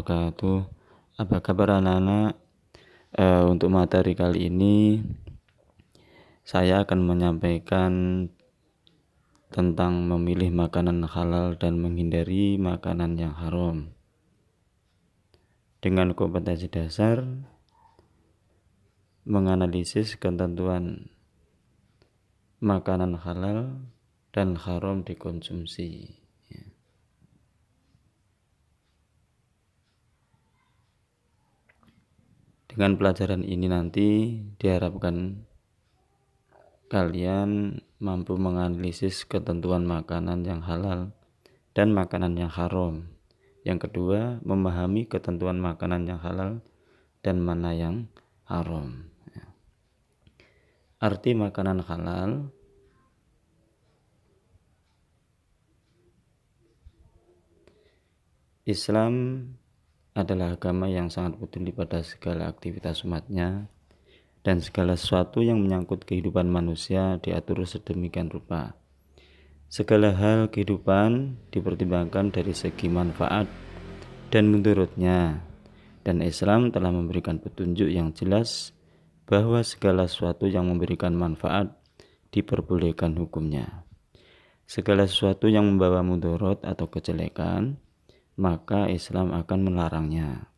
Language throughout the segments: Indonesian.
wabarakatuh. Apa kabar anak-anak? Untuk materi kali ini saya akan menyampaikan tentang memilih makanan halal dan menghindari makanan yang haram. Dengan kompetensi dasar menganalisis ketentuan makanan halal dan haram dikonsumsi. Dengan pelajaran ini nanti diharapkan kalian mampu menganalisis ketentuan makanan yang halal dan makanan yang haram. Yang kedua, memahami ketentuan makanan yang halal dan mana yang haram. Arti makanan halal: Islam adalah agama yang sangat peduli pada segala aktivitas umatnya, dan segala sesuatu yang menyangkut kehidupan manusia diatur sedemikian rupa. Segala hal kehidupan dipertimbangkan dari segi manfaat dan mudaratnya, dan Islam telah memberikan petunjuk yang jelas bahwa segala sesuatu yang memberikan manfaat diperbolehkan hukumnya. Segala sesuatu yang membawa mudarat atau kejelekan, maka Islam akan melarangnya.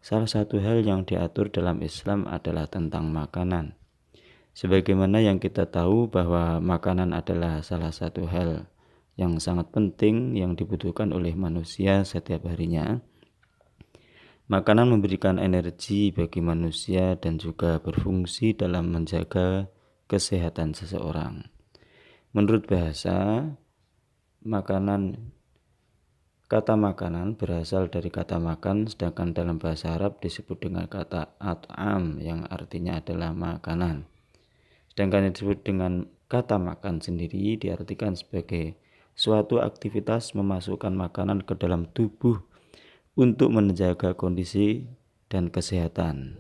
Salah satu hal yang diatur dalam Islam adalah tentang makanan. Sebagaimana yang kita tahu bahwa makanan adalah salah satu hal yang sangat penting yang dibutuhkan oleh manusia setiap harinya. Makanan memberikan energi bagi manusia dan juga berfungsi dalam menjaga kesehatan seseorang. Menurut bahasa, kata makanan berasal dari kata makan, sedangkan dalam bahasa Arab disebut dengan kata at'am yang artinya adalah makanan. Sedangkan yang disebut dengan kata makan sendiri diartikan sebagai suatu aktivitas memasukkan makanan ke dalam tubuh untuk menjaga kondisi dan kesehatan.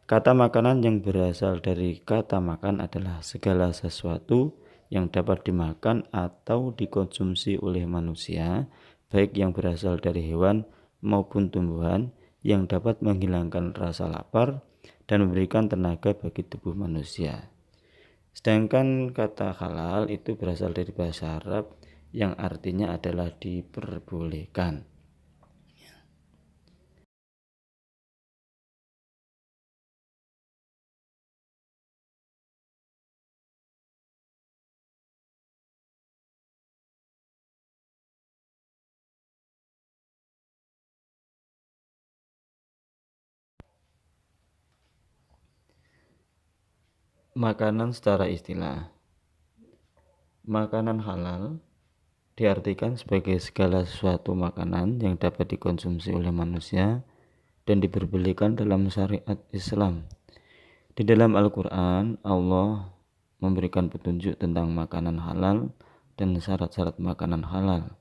Kata makanan yang berasal dari kata makan adalah segala sesuatu yang dapat dimakan atau dikonsumsi oleh manusia, baik yang berasal dari hewan maupun tumbuhan, yang dapat menghilangkan rasa lapar dan memberikan tenaga bagi tubuh manusia. Sedangkan kata halal itu berasal dari bahasa Arab yang artinya adalah diperbolehkan. Makanan secara istilah. Makanan halal diartikan sebagai segala sesuatu makanan yang dapat dikonsumsi oleh manusia dan diperbolehkan dalam syariat Islam. Di dalam Al-Quran, Allah memberikan petunjuk tentang makanan halal dan syarat-syarat makanan halal.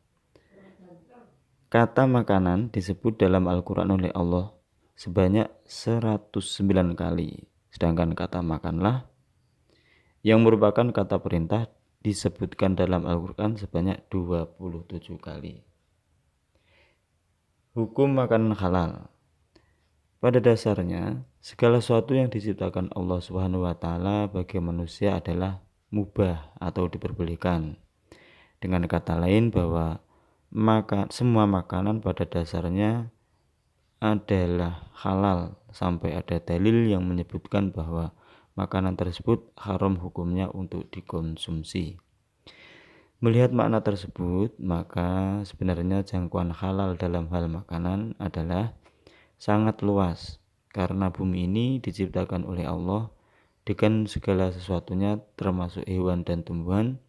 Kata makanan disebut dalam Al-Quran oleh Allah sebanyak 109 kali, sedangkan kata makanlah yang merupakan kata perintah disebutkan dalam Al-Quran sebanyak 27 kali. Hukum makanan halal. Pada dasarnya, segala sesuatu yang diciptakan Allah SWT bagi manusia adalah mubah atau diperbolehkan. Dengan kata lain bahwa semua makanan pada dasarnya adalah halal sampai ada dalil yang menyebutkan bahwa makanan tersebut haram hukumnya untuk dikonsumsi. Melihat makna tersebut, maka sebenarnya jangkauan halal dalam hal makanan adalah sangat luas, karena bumi ini diciptakan oleh Allah dengan segala sesuatunya termasuk hewan dan tumbuhan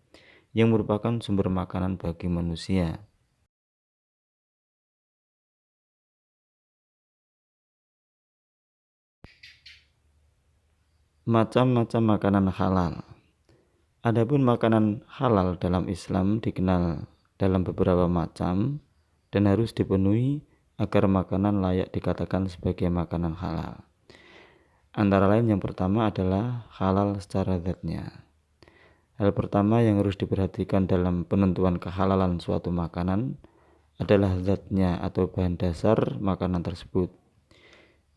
yang merupakan sumber makanan bagi manusia. Macam-macam makanan halal. Adapun makanan halal dalam Islam dikenal dalam beberapa macam dan harus dipenuhi agar makanan layak dikatakan sebagai makanan halal. Antara lain yang pertama adalah halal secara zatnya. Hal pertama yang harus diperhatikan dalam penentuan kehalalan suatu makanan adalah zatnya atau bahan dasar makanan tersebut.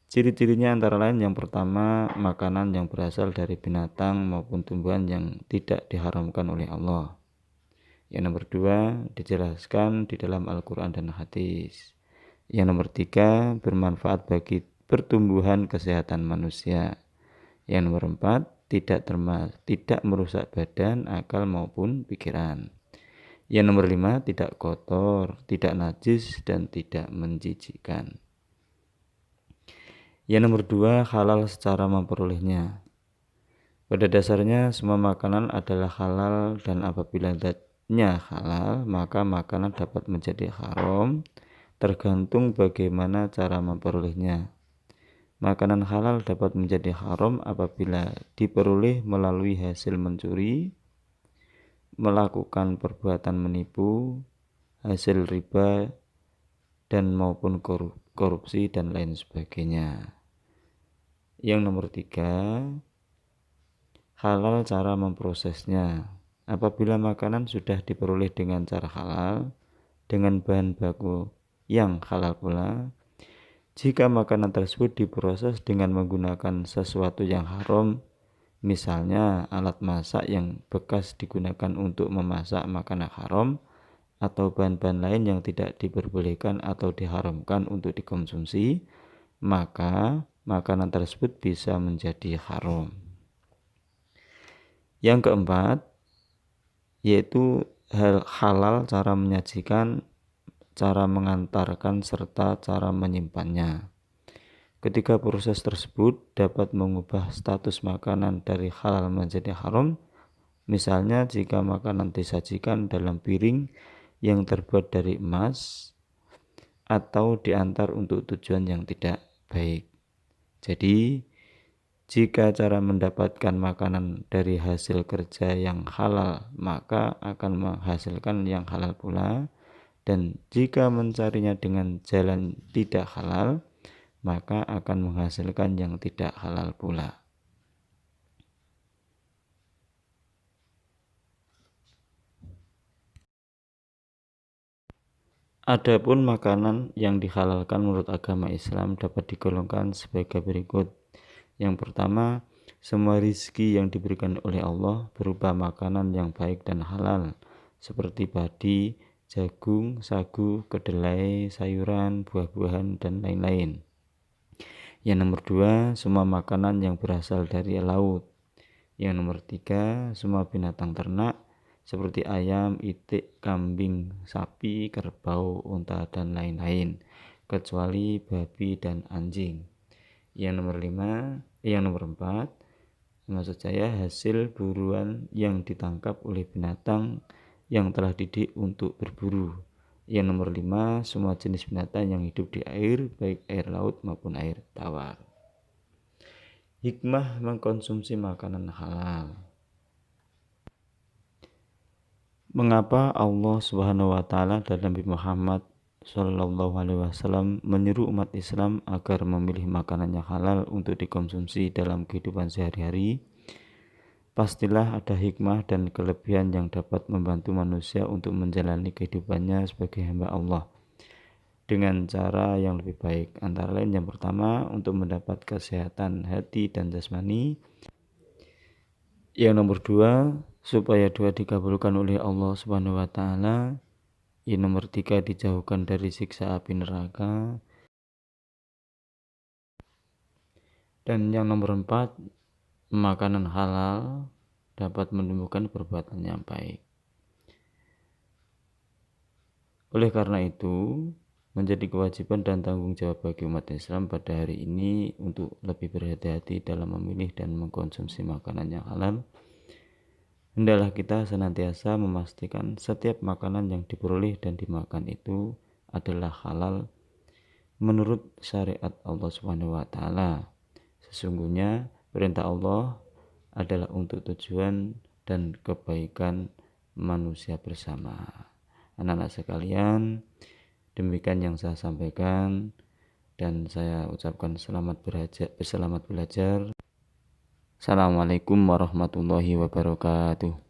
Ciri-cirinya antara lain yang pertama, makanan yang berasal dari binatang maupun tumbuhan yang tidak diharamkan oleh Allah. Yang nomor dua, dijelaskan di dalam Al-Quran dan hadis. Yang nomor tiga, bermanfaat bagi pertumbuhan kesehatan manusia. Yang nomor empat, tidak merusak badan, akal maupun pikiran. Yang nomor lima, tidak kotor, tidak najis, dan tidak menjijikkan. Yang nomor dua, halal secara memperolehnya. Pada dasarnya semua makanan adalah halal, dan apabila zatnya halal maka makanan dapat menjadi haram tergantung bagaimana cara memperolehnya. Makanan halal dapat menjadi haram apabila diperoleh melalui hasil mencuri, melakukan perbuatan menipu, hasil riba, dan maupun korupsi dan lain sebagainya. Yang nomor tiga, halal cara memprosesnya. Apabila makanan sudah diperoleh dengan cara halal, dengan bahan baku yang halal pula, jika makanan tersebut diproses dengan menggunakan sesuatu yang haram, misalnya alat masak yang bekas digunakan untuk memasak makanan haram, atau bahan-bahan lain yang tidak diperbolehkan atau diharamkan untuk dikonsumsi, maka makanan tersebut bisa menjadi haram. Yang keempat, yaitu halal cara menyajikan, cara mengantarkan, serta cara menyimpannya. Ketika proses tersebut dapat mengubah status makanan dari halal menjadi haram, misalnya jika makanan disajikan dalam piring yang terbuat dari emas atau diantar untuk tujuan yang tidak baik. Jadi, jika cara mendapatkan makanan dari hasil kerja yang halal, maka akan menghasilkan yang halal pula. Dan jika mencarinya dengan jalan tidak halal, maka akan menghasilkan yang tidak halal pula. Adapun makanan yang dihalalkan menurut agama Islam dapat digolongkan sebagai berikut. Yang pertama, semua rizki yang diberikan oleh Allah berupa makanan yang baik dan halal, seperti padi, jagung, sagu, kedelai, sayuran, buah-buahan, dan lain-lain. Yang nomor dua, semua makanan yang berasal dari laut. Yang nomor tiga, semua binatang ternak, seperti ayam, itik, kambing, sapi, kerbau, unta, dan lain-lain, kecuali babi dan anjing. Yang nomor empat, maksud saya hasil buruan yang ditangkap oleh binatang yang telah didik untuk berburu. Yang nomor lima, semua jenis binatang yang hidup di air, baik air laut maupun air tawar. Hikmah mengkonsumsi makanan halal. Mengapa Allah Subhanahu wa taala dan Nabi Muhammad Shallallahu alaihi wasallam menyeru umat Islam agar memilih makanan yang halal untuk dikonsumsi dalam kehidupan sehari-hari? Pastilah ada hikmah dan kelebihan yang dapat membantu manusia untuk menjalani kehidupannya sebagai hamba Allah dengan cara yang lebih baik. Antara lain yang pertama, untuk mendapat kesehatan hati dan jasmani. Yang nomor dua, supaya doa dikabulkan oleh Allah Subhanahu wa taala. Yang nomor tiga, dijauhkan dari siksa api neraka. Dan yang nomor empat, makanan halal dapat menumbuhkan perbuatan yang baik. Oleh karena itu, menjadi kewajiban dan tanggung jawab bagi umat Islam pada hari ini untuk lebih berhati-hati dalam memilih dan mengkonsumsi makanan yang halal. Hendaklah kita senantiasa memastikan setiap makanan yang diperoleh dan dimakan itu adalah halal menurut syariat Allah Subhanahu wa taala. Sesungguhnya perintah Allah adalah untuk tujuan dan kebaikan manusia bersama. Anak-anak sekalian, demikian yang saya sampaikan, dan saya ucapkan selamat belajar. Assalamualaikum warahmatullahi wabarakatuh.